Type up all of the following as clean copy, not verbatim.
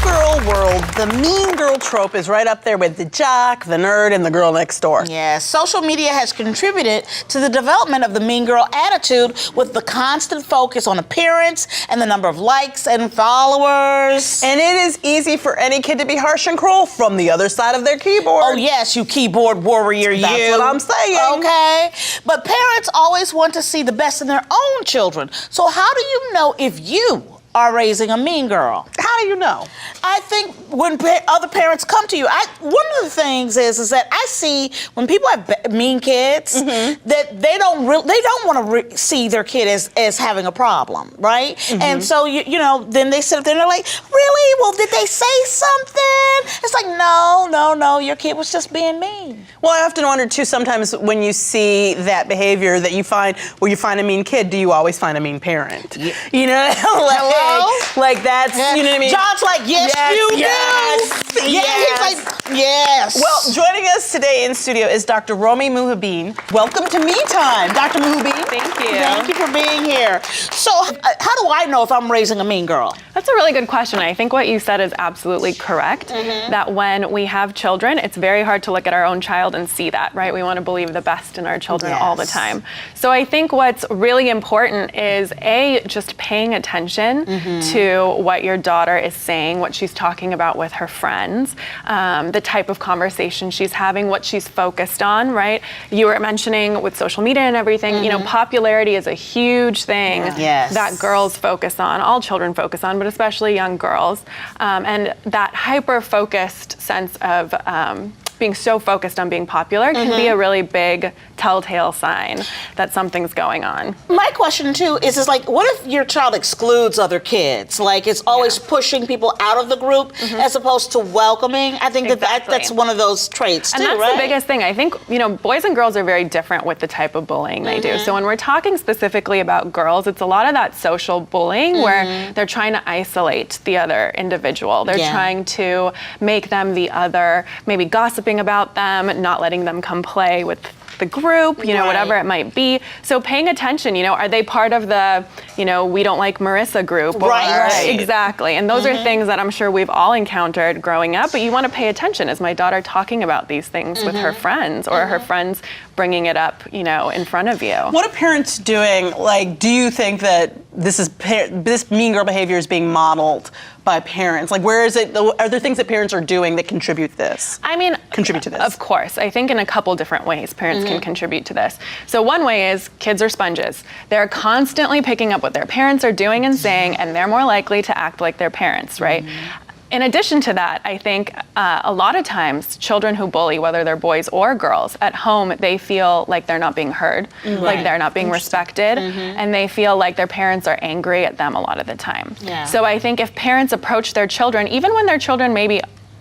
girl world, the mean girl trope is right up there with the jock, the nerd, and the girl next door. Yeah, social media has contributed to the development of the mean girl attitude with the constant focus on appearance and the number of likes and followers. And it is easy for any kid to be harsh and cruel from the other side of their keyboard. Oh yes, you keyboard warrior, you. That's what I'm saying. Okay, but parents always want to see the best in their own children. So how do you know if you are raising a mean girl? How do you know? I think when other parents come to you, one of the things is that I see when people have mean kids, that they don't want to see their kid as having a problem, right? And so you know, then they sit up there and they're like, really? Well, did they say something? It's like, no, your kid was just being mean. Well, I often wonder too, sometimes when you see that behavior that you find, where you find a mean kid, do you always find a mean parent? Yeah. You know, like that's, you know what I mean? John's like, yes, you do. He's like, yes. Well, joining us today in studio is Dr. Romi Mouhibian. Welcome to Me Time, Dr. Mouhibian. Thank you. Thank you for being here. So, how do I know if I'm raising a mean girl? That's a really good question. I think what you said is absolutely correct, that when we have children, it's very hard to look at our own child and see that, right? We want to believe the best in our children all the time. So I think what's really important is, just paying attention to what your daughter is saying, what she's talking about with her friends, the type of conversation she's having, what she's focused on, right? You were mentioning with social media and everything, you know, popularity is a huge thing that girls focus on, all children focus on, but especially young girls. And that hyper-focused sense of being so focused on being popular can be a really big telltale sign that something's going on. My question too is like, what if your child excludes other kids? Like it's always pushing people out of the group as opposed to welcoming. I think that's one of those traits too, and that's right? the biggest thing. I think, you know, boys and girls are very different with the type of bullying they do. So when we're talking specifically about girls, it's a lot of that social bullying where they're trying to isolate the other individual. They're trying to make them the other, maybe gossiping about them, not letting them come play with the group, you know, whatever it might be. So paying attention, you know, are they part of the, you know, we don't like Marissa group? Right. Exactly. And those are things that I'm sure we've all encountered growing up, but you want to pay attention. Is my daughter talking about these things with her friends, or her friends bringing it up, you know, in front of you? What are parents doing? Like, do you think that this mean girl behavior is being modeled by parents? Like, where is it? Are there things that parents are doing that contribute to this? Of course. I think in a couple different ways parents can contribute to this. So one way is kids are sponges. They're constantly picking up what their parents are doing and saying, and they're more likely to act like their parents, right? In addition to that, I think a lot of times children who bully, whether they're boys or girls, at home, they feel like they're not being heard, like they're not being respected, and they feel like their parents are angry at them a lot of the time. So I think if parents approach their children, even when their children maybe,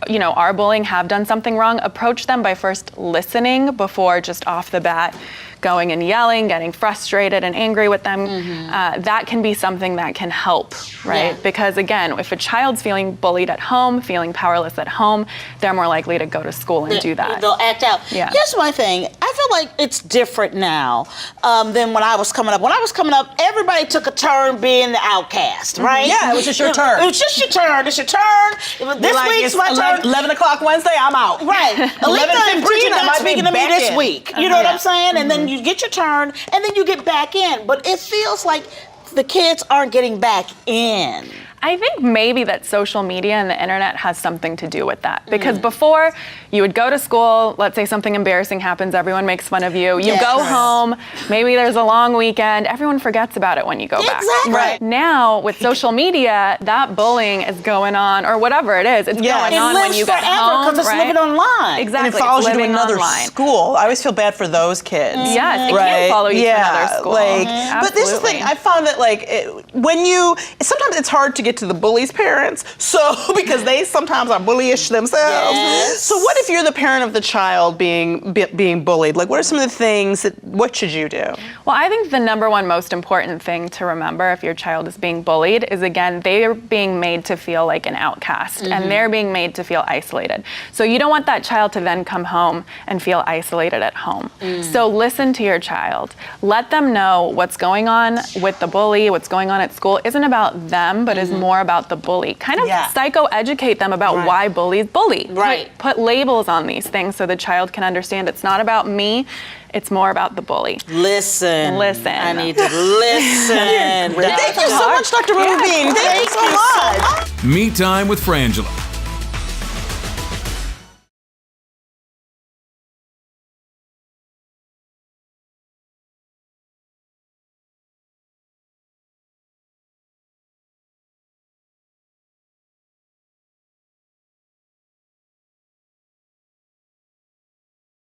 you know, are bullying, have done something wrong, approach them by first listening before just off the bat going and yelling, getting frustrated and angry with them. That can be something that can help, right? Because again, if a child's feeling bullied at home, feeling powerless at home, they're more likely to go to school and do that. They'll act out. Here's my thing. I feel like it's different now than when I was coming up. When I was coming up, everybody took a turn being the outcast, right? Yeah, it was just your turn. It was just your turn. It's your turn. This week's my turn. 11 o'clock Wednesday, I'm out. Right. 11:15, I'm not speaking to me this week. You know what I'm saying? And then you get your turn, and then you get back in. But it feels like the kids aren't getting back in. I think maybe that social media and the internet has something to do with that. Because before, you would go to school, let's say something embarrassing happens, everyone makes fun of you. You go home, maybe there's a long weekend, everyone forgets about it when you go back. Right. Now, with social media, that bullying is going on, or whatever it is, it's going on when you get home, because it's living online. Exactly. And it follows you to another school. I always feel bad for those kids. Yes, it can follow you to another school. But this is the thing, I found that sometimes it's hard to get to the bully's parents, because they sometimes are bullyish themselves. So what if you're the parent of the child being bullied? Like, what are some of the things what should you do? Well, I think the number one most important thing to remember if your child is being bullied is, again, they're being made to feel like an outcast, and they're being made to feel isolated. So you don't want that child to then come home and feel isolated at home. So listen to your child. Let them know what's going on with the bully, what's going on at school isn't about them, but is more about the bully. Kind of psychoeducate them about why bullies bully. Right. Put labels on these things so the child can understand it's not about me, it's more about the bully. Listen. I need to listen. Thank you so much, Dr. Mouhibian. Thank you so much. Me Time with Frangela.